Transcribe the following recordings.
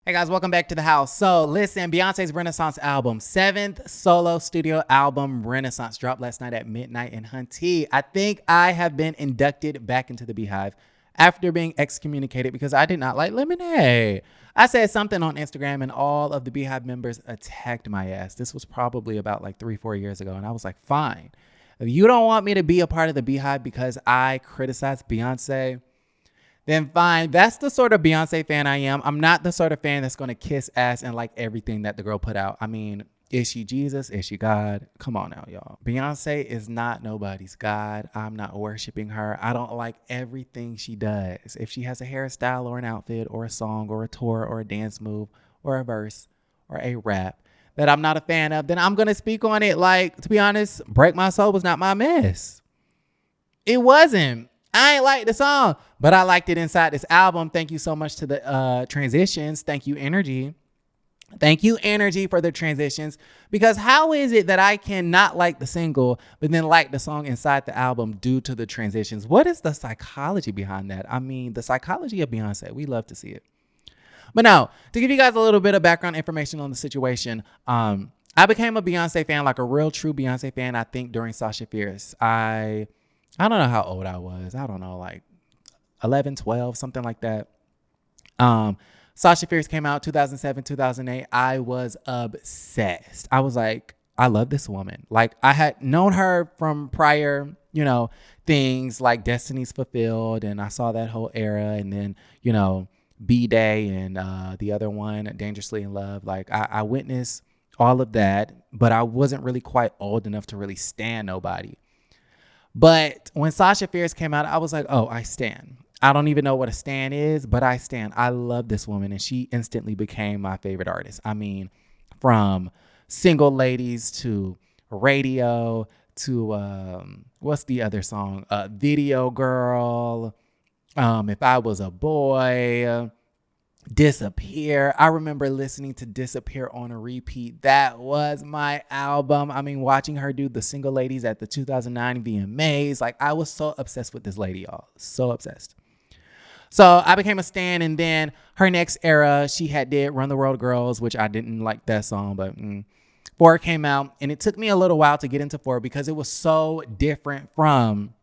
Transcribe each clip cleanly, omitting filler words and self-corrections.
Hey guys, welcome back to the house. So listen, Beyonce's Renaissance album, 7th solo studio album, Renaissance, dropped last night at midnight in Hunty. I think I have been inducted back into the Beehive after being excommunicated because I did not like Lemonade. I said something on Instagram and all of the Beehive members attacked my ass. This was probably about like 3-4 years ago. And I was like, fine. If you don't want me to be a part of the Beehive because I criticized Beyonce, then fine. That's the sort of Beyonce fan I am. I'm not the sort of fan that's going to kiss ass and like everything that the girl put out. I mean, is she Jesus? Is she God? Come on now, y'all. Beyonce is not nobody's God. I'm not worshiping her. I don't like everything she does. If she has a hairstyle or an outfit or a song or a tour or a dance move or a verse or a rap that I'm not a fan of, then I'm going to speak on it. Like, to be honest, Break My Soul was not my mess. It wasn't. I ain't like the song, but I liked it inside this album. Thank you so much to the transitions. Thank you, Energy. Thank you, Energy, for the transitions. Because how is it that I cannot like the single, but then like the song inside the album due to the transitions? What is the psychology behind that? I mean, the psychology of Beyonce. We love to see it. But no, to give you guys a little bit of background information on the situation, I became a Beyonce fan, like a real true Beyonce fan, I think, during Sasha Fierce. I don't know how old I was. I don't know, like 11, 12, something like that. Sasha Fierce came out 2007, 2008. I was obsessed. I was like, I love this woman. Like, I had known her from prior, things like Destiny's Fulfilled. And I saw that whole era. And then, B-Day and the other one, Dangerously in Love. Like, I witnessed all of that. But I wasn't really quite old enough to really stand nobody. But when Sasha Fierce came out, I was like, oh, I stan. I don't even know what a stan is, but I stan. I love this woman, and she instantly became my favorite artist. I mean, from Single Ladies to Radio to, what's the other song? Video Girl, If I Was a Boy, Disappear. I remember listening to Disappear on a repeat. That was my album. I mean, watching her do the Single Ladies at the 2009 VMAs. Like, I was so obsessed with this lady, y'all. So obsessed. So I became a stan, and then her next era, she did Run the World Girls, which I didn't like that song, but 4 came out, and it took me a little while to get into 4 because it was so different from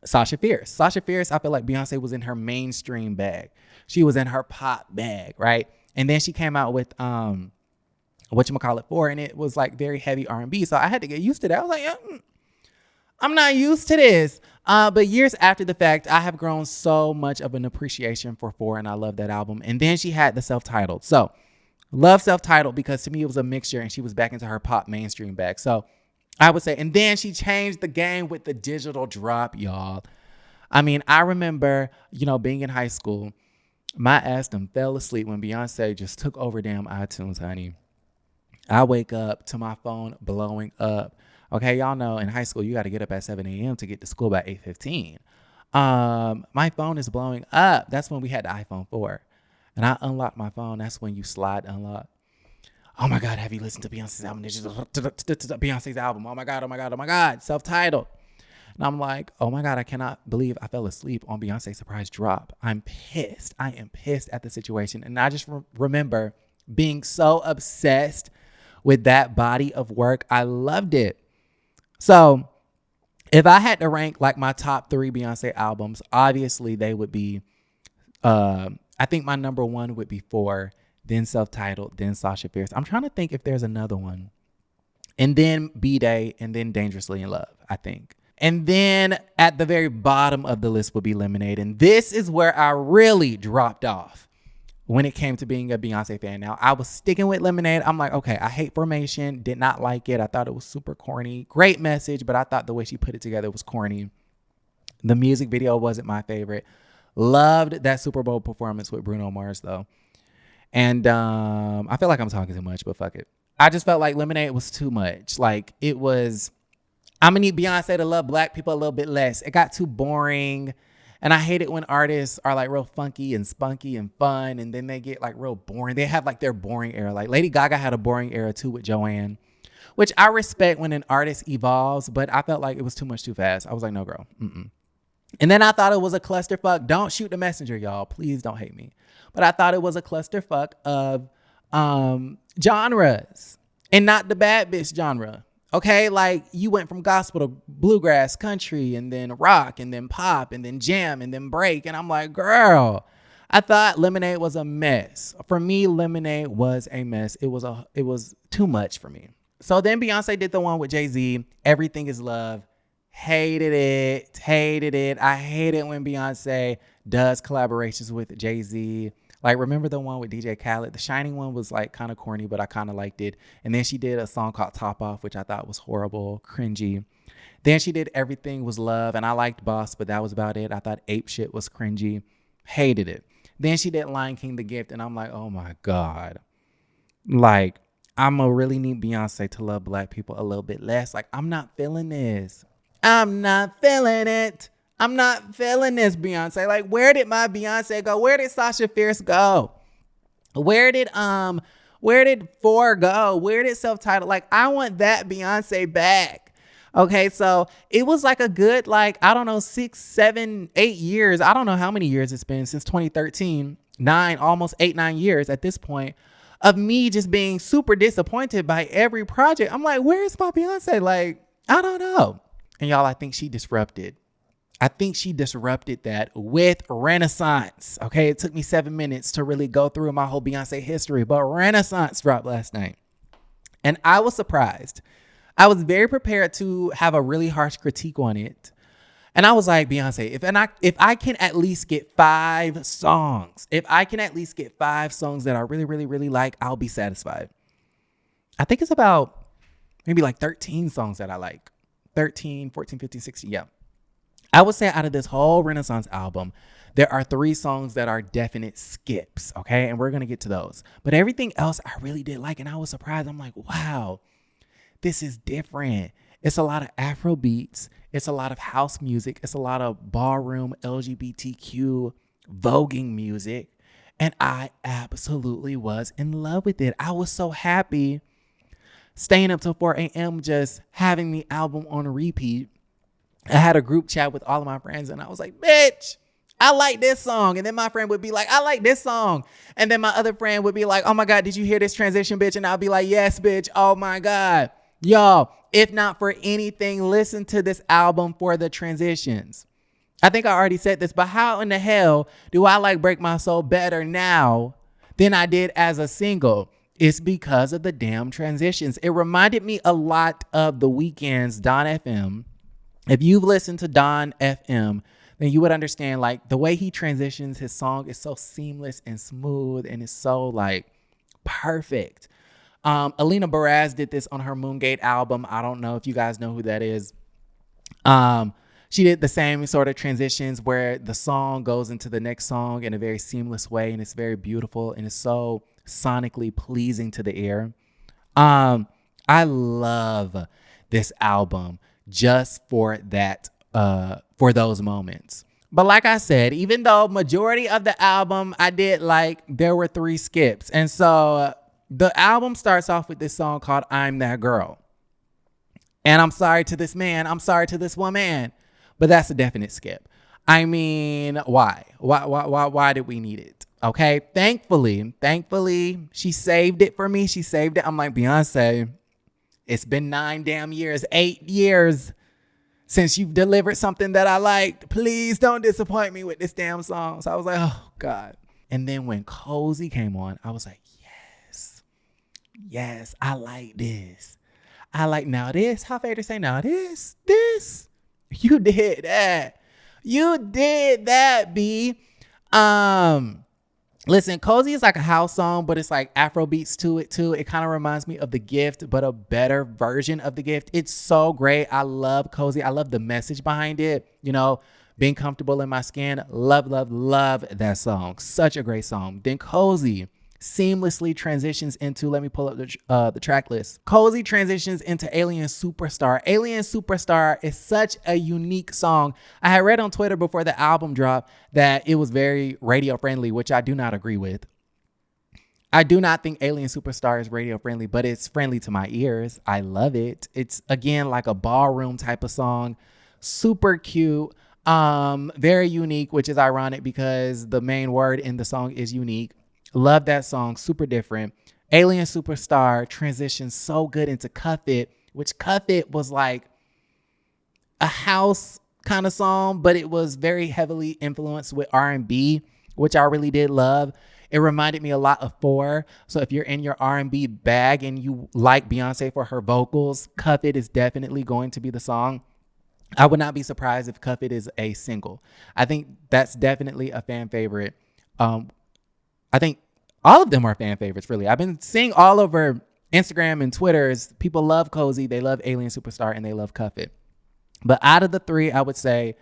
Sasha Fierce. Sasha Fierce, I feel like Beyonce was in her mainstream bag. She was in her pop bag, right? And then she came out with whatchamacallit 4, and it was like very heavy R&B. So I had to get used to that. I was like, I'm not used to this. But years after the fact, I have grown so much of an appreciation for 4, and I love that album. And then she had the self-titled. So love self-titled because to me it was a mixture, and she was back into her pop mainstream bag. So I would say, and then she changed the game with the digital drop, y'all. I mean, I remember, being in high school, my ass done fell asleep when Beyonce just took over damn iTunes, honey. I wake up to my phone blowing up. Okay, y'all know in high school, you got to get up at 7 a.m. to get to school by 8:15. My phone is blowing up. That's when we had the iPhone 4. And I unlocked my phone. That's when you slide unlock. Oh my God, have you listened to Beyonce's album? Beyonce's album. Oh my God, oh my God, oh my God. Self-titled. And I'm like, oh my God, I cannot believe I fell asleep on Beyonce's surprise drop. I'm pissed. I am pissed at the situation. And I just remember being so obsessed with that body of work. I loved it. So if I had to rank like my top 3 Beyonce albums, obviously they would be, I think my number 1 would be 4, then Self-Titled, then Sasha Fierce. I'm trying to think if there's another one. And then B-Day, and then Dangerously in Love, I think. And then at the very bottom of the list would be Lemonade. And this is where I really dropped off when it came to being a Beyonce fan. Now, I was sticking with Lemonade. I'm like, okay, I hate Formation. Did not like it. I thought it was super corny. Great message, but I thought the way she put it together was corny. The music video wasn't my favorite. Loved that Super Bowl performance with Bruno Mars, though. And I feel like I'm talking too much, but fuck it. I just felt like Lemonade was too much. Like, it was... I'm going to need Beyonce to love black people a little bit less. It got too boring. And I hate it when artists are like real funky and spunky and fun. And then they get like real boring. They have like their boring era. Like Lady Gaga had a boring era too with Joanne, which I respect when an artist evolves. But I felt like it was too much too fast. I was like, no, girl. And then I thought it was a clusterfuck. Don't shoot the messenger, y'all. Please don't hate me. but I thought it was a clusterfuck of genres, and not the bad bitch genre. Okay, like you went from gospel to bluegrass, country, and then rock, and then pop, and then jam, and then break. And I'm like, girl, I thought Lemonade was a mess. For me, Lemonade was a mess. It was too much for me. So then Beyonce did the one with Jay-Z, Everything Is Love. Hated it. I hate it when Beyonce does collaborations with Jay-Z. Like, remember the one with DJ Khaled? The Shining one was like kind of corny, but I kind of liked it. And then she did a song called Top Off, which I thought was horrible, cringy. Then she did Everything Was Love, and I liked Boss, but that was about it. I thought Ape Shit was cringy. Hated it. Then she did Lion King The Gift, and I'm like, oh my God. Like, I'ma really need Beyonce to love black people a little bit less. Like, I'm not feeling this. I'm not feeling it. I'm not feeling this, Beyonce. Like, where did my Beyonce go? Where did Sasha Fierce go? Where did 4 go? Where did Self-Titled? Like, I want that Beyonce back. Okay, so it was like a good, like, I don't know, 6, 7, 8 years. I don't know how many years it's been since 2013. 9, almost 8, 9 years at this point of me just being super disappointed by every project. I'm like, where's my Beyonce? Like, I don't know. And y'all, I think she disrupted that with Renaissance. Okay, it took me 7 minutes to really go through my whole Beyonce history, but Renaissance dropped last night. And I was surprised. I was very prepared to have a really harsh critique on it. And I was like, Beyonce, if I can at least get 5 songs, that I really, really, really like, I'll be satisfied. I think it's about maybe like 13 songs that I like. 13, 14, 15, 16, yeah. I would say out of this whole Renaissance album, there are 3 songs that are definite skips, okay? And we're going to get to those. But everything else I really did like, and I was surprised. I'm like, wow, this is different. It's a lot of Afro beats. It's a lot of house music. It's a lot of ballroom LGBTQ voguing music. And I absolutely was in love with it. I was so happy staying up till 4 a.m. just having the album on repeat. I had a group chat with all of my friends and I was like, bitch, I like this song. And then my friend would be like, I like this song. And then my other friend would be like, oh my God, did you hear this transition, bitch? And I'll be like, yes, bitch. Oh my God. Y'all, if not for anything, listen to this album for the transitions. I think I already said this, but how in the hell do I like Break My Soul better now than I did as a single? It's because of the damn transitions. It reminded me a lot of The Weeknd's Don FM. If you've listened to Don FM, then you would understand, like, the way he transitions his song is so seamless and smooth and it's so, like, perfect. Alina Baraz did this on her Moongate album. I don't know if you guys know who that is. She did the same sort of transitions where the song goes into the next song in a very seamless way, and it's very beautiful and it's so sonically pleasing to the ear. I love this album just for that, for those moments. But like I said, even though majority of the album I did like, there were 3 skips. And so the album starts off with this song called I'm That Girl. And I'm sorry to this man, I'm sorry to this woman, but that's a definite skip. I mean, why? Why did we need it? Okay, thankfully, she saved it for me. She saved it. I'm like, Beyonce, it's been 9 damn years, 8 years since you've delivered something that I liked. Please don't disappoint me with this damn song. So I was like, oh God. And then when Cozy came on, I was like, yes, I like this. I like now this. How fair to say now this. You did that. You did that, B. Listen, Cozy is like a house song, but it's like Afro beats to it too. It kind of reminds me of The Gift, but a better version of The Gift. It's so great. I love Cozy. I love the message behind it. You know, being comfortable in my skin. Love that song. Such a great song. Then Cozy seamlessly transitions into, let me pull up the track list. Cozy transitions into Alien Superstar. Alien Superstar is such a unique song. I had read on Twitter before the album dropped that it was very radio friendly, which I do not agree with. I do not think Alien Superstar is radio friendly, but it's friendly to my ears. I love it. It's, again, like a ballroom type of song. Super cute. Very unique, which is ironic because the main word in the song is unique. Love that song. Super different. Alien Superstar transitions so good into Cuff It, which Cuff It was like a house kind of song, but it was very heavily influenced with R&B, which I really did love. It reminded me a lot of Four. So if you're in your R&B bag and you like Beyonce for her vocals, Cuff It is definitely going to be the song. I would not be surprised if Cuff It is a single. I think that's definitely a fan favorite. I think all of them are fan favorites, really. I've been seeing all over Instagram and Twitters, people love Cozy, they love Alien Superstar, and they love Cuff It. But out of the three, I would say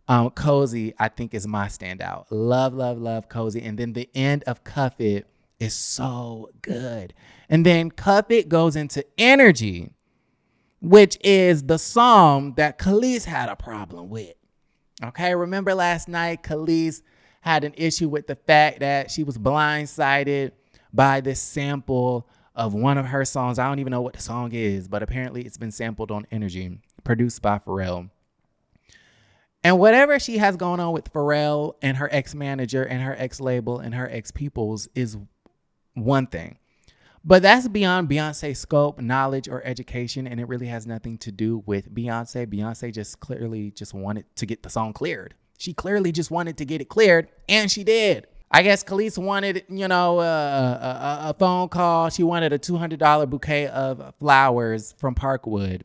Cozy, I think, is my standout. Love, love, love Cozy. And then the end of Cuff It is so good. And then Cuff It goes into Energy, which is the song that Khalees had a problem with. Okay, remember last night, Khalees had an issue with the fact that she was blindsided by this sample of one of her songs. I don't even know what the song is, but apparently it's been sampled on Energy, produced by Pharrell. And whatever she has going on with Pharrell and her ex-manager and her ex-label and her ex-peoples is one thing. But that's beyond Beyonce's scope, knowledge, or education, and it really has nothing to do with Beyonce. Beyonce just clearly just wanted to get the song cleared. She clearly just wanted to get it cleared, and she did. I guess Khalees wanted, a phone call. She wanted a $200 bouquet of flowers from Parkwood.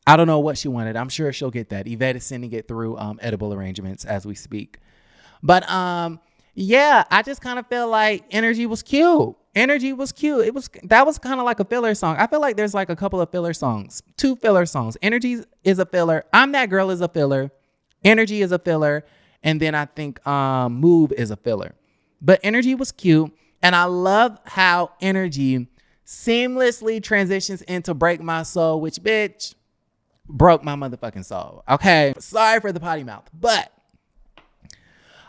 I don't know what she wanted. I'm sure she'll get that. Yvette is sending it through edible arrangements as we speak. But yeah, I just kind of feel like Energy was cute. Energy was cute. That was kind of like a filler song. I feel like there's like a couple of filler songs, 2 filler songs. Energy is a filler. I'm That Girl is a filler. Energy is a filler. And then I think Move is a filler. But Energy was cute. And I love how Energy seamlessly transitions into Break My Soul, which, bitch, broke my motherfucking soul. Okay. Sorry for the potty mouth. But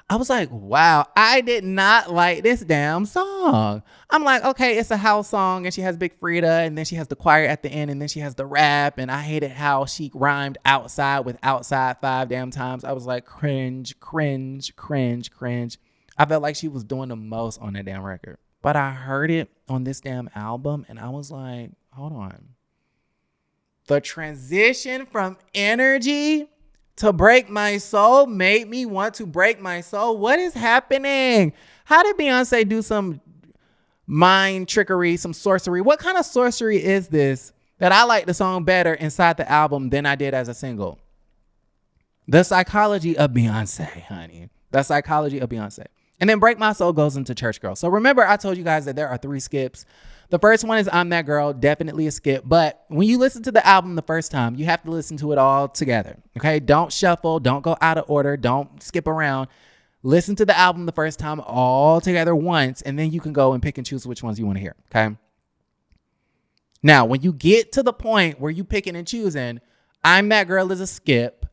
I was like, wow, I did not like this damn song. I'm like, okay, it's a house song and she has Big Frida and then she has the choir at the end and then she has the rap. And I hated how she rhymed outside with outside 5 damn times. I was like, cringe, cringe, cringe, cringe. I felt like she was doing the most on that damn record. But I heard it on this damn album and I was like, hold on. The transition from Energy to Break My Soul made me want to break my soul. What is happening? How did Beyonce do some mind trickery, some sorcery? What kind of sorcery is this that I like the song better inside the album than I did as a single? The psychology of Beyonce, honey. The psychology of Beyonce. And then Break My Soul goes into Church Girl. So remember, I told you guys that there are 3 skips. The first one is I'm That Girl, definitely a skip. But when you listen to the album the first time, you have to listen to it all together. Okay, don't shuffle, don't go out of order, don't skip around. Listen to the album the first time all together once, and then you can go and pick and choose which ones you want to hear. Okay. Now, when you get to the point where you picking and choosing, I'm That Girl is a skip.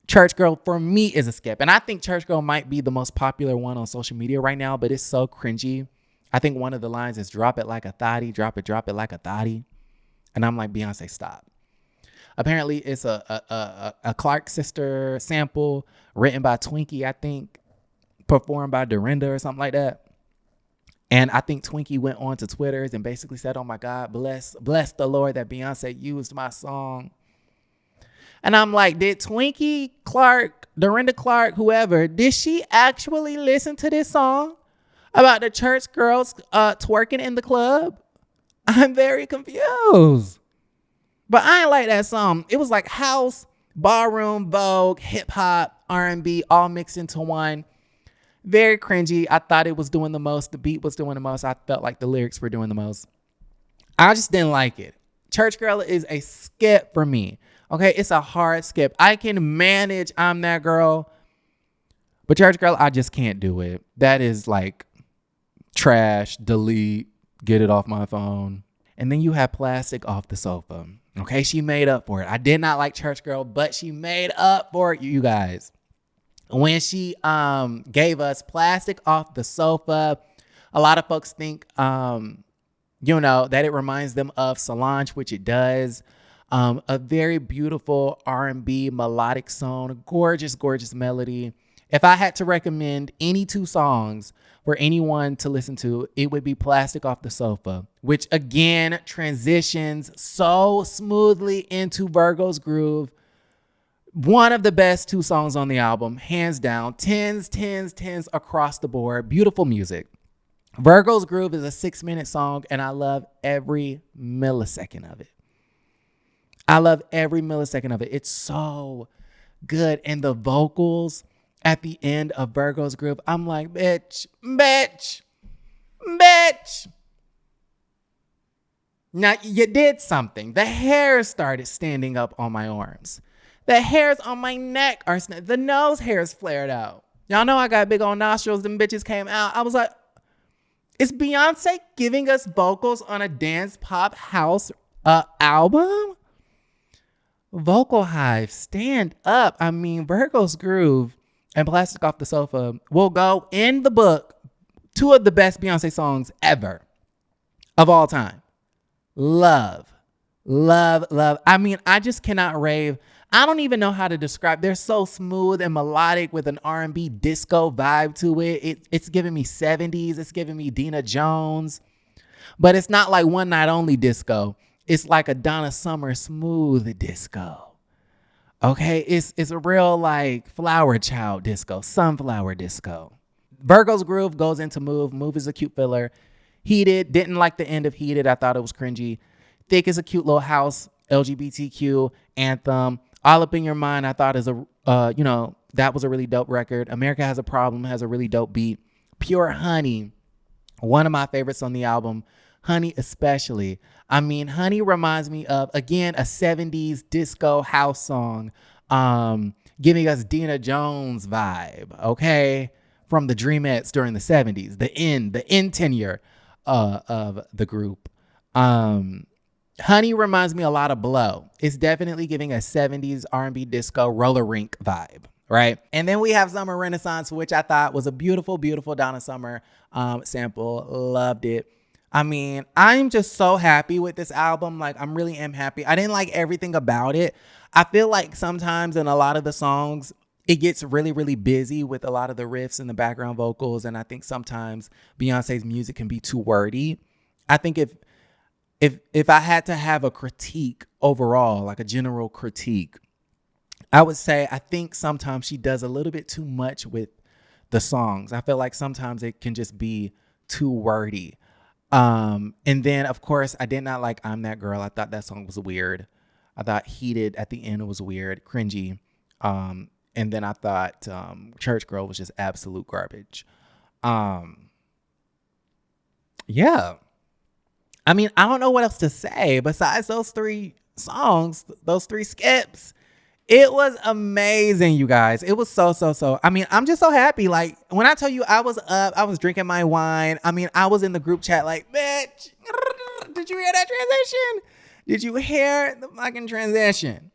Church Girl for me is a skip. And I think Church Girl might be the most popular one on social media right now, but it's so cringy. I think one of the lines is drop it like a thotty, drop it like a thotty. And I'm like, Beyonce, stop. Apparently it's a Clark sister sample written by Twinkie, I think, performed by Dorinda or something like that. And I think Twinkie went on to Twitter and basically said, oh my God, bless the Lord that Beyonce used my song. And I'm like, did Twinkie, Clark, Dorinda Clark, whoever, did she actually listen to this song about the church girls twerking in the club? I'm very confused. But I ain't like that song. It was like house, ballroom, Vogue, hip hop, R&B, all mixed into one. Very cringy. I thought it was doing the most. The beat was doing the most. I felt like the lyrics were doing the most. I just didn't like it. Church Girl is a skip for me. Okay, it's a hard skip. I can manage I'm That Girl, but Church Girl, I just can't do it. That is like trash, delete, get it off my phone. And then you have Plastic Off the Sofa. Okay, she made up for it. I did not like Church Girl, but she made up for it, you guys. When she gave us Plastic Off the Sofa, a lot of folks think, that it reminds them of Solange, which it does. A very beautiful R&B melodic song, gorgeous, gorgeous melody. If I had to recommend any two songs for anyone to listen to, it would be Plastic Off the Sofa, which again transitions so smoothly into Virgo's Groove. One of the best two songs on the album, hands down. Tens, tens, tens across the board. Beautiful music. Virgo's Groove is a 6-minute song, and I love every millisecond of it. I love every millisecond of it. It's so good. And the vocals at the end of Virgo's Groove, I'm like, bitch, bitch, bitch. Now, you did something. The hairs started standing up on my arms. The hairs on my neck are, the nose hairs flared out. Y'all know I got big old nostrils. Them bitches came out. I was like, is Beyonce giving us vocals on a dance pop house album? Vocal Hive, stand up. I mean, Virgo's Groove and Plastic Off the Sofa will go in the book. Two of the best Beyonce songs ever of all time. Love, love, love. I mean, I just cannot rave. I don't even know how to describe. They're so smooth and melodic with an R&B disco vibe to it. It's giving me 70s. It's giving me Dina Jones. But it's not like One Night Only disco. It's like a Donna Summer smooth disco. Okay? It's a real like Flower Child disco, Sunflower disco. Virgo's Groove goes into Move. Move is a cute filler. Heated, didn't like the end of Heated. I thought it was cringy. Thick is a cute little house LGBTQ anthem. All Up in Your Mind, I thought is that was a really dope record. America Has a Problem has a really dope beat. Pure Honey, one of my favorites on the album. Honey especially. I mean, Honey reminds me of, again, a 70s disco house song, giving us Dina Jones vibe, okay? From the Dreamettes during the 70s, the end tenure of the group. Honey reminds me a lot of Blow. It's definitely giving a 70s R&B disco roller rink vibe, right? And then we have Summer Renaissance, which I thought was a beautiful, beautiful Donna Summer sample. Loved it. I mean, I'm just so happy with this album. Like, I'm really am happy. I didn't like everything about it. I feel like sometimes in a lot of the songs, it gets really, really busy with a lot of the riffs and the background vocals. And I think sometimes Beyonce's music can be too wordy. I think if I had to have a critique overall, like a general critique, I would say I think sometimes she does a little bit too much with the songs. I feel like sometimes it can just be too wordy. And then, of course, I did not like I'm That Girl. I thought that song was weird. I thought Heated at the end was weird, cringy. And then I thought Church Girl was just absolute garbage. Yeah. I mean, I don't know what else to say besides those three songs, those three skips. It was amazing, you guys. It was so. I mean, I'm just so happy. Like, when I tell you I was up, I was drinking my wine. I mean, I was in the group chat like, bitch, did you hear that transition? Did you hear the fucking transition?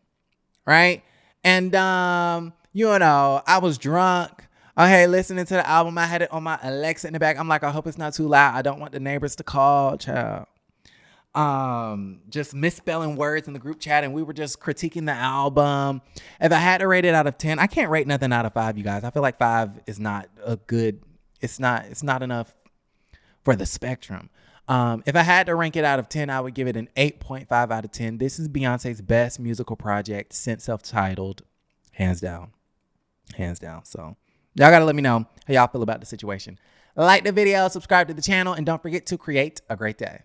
Right? And, I was drunk. Okay, listening to the album. I had it on my Alexa in the back. I'm like, I hope it's not too loud. I don't want the neighbors to call, child. Just misspelling words in the group chat, and we were just critiquing the album. If I had to rate it out of 10, I can't rate nothing out of 5, you guys. I feel like 5 is not a good, it's not enough for the spectrum. If I had to rank it out of 10, I would give it an 8.5 out of 10. This is Beyonce's best musical project since Self-Titled, hands down. So y'all gotta let me know how y'all feel about the situation. Like the video, subscribe to the channel, and don't forget to create a great day.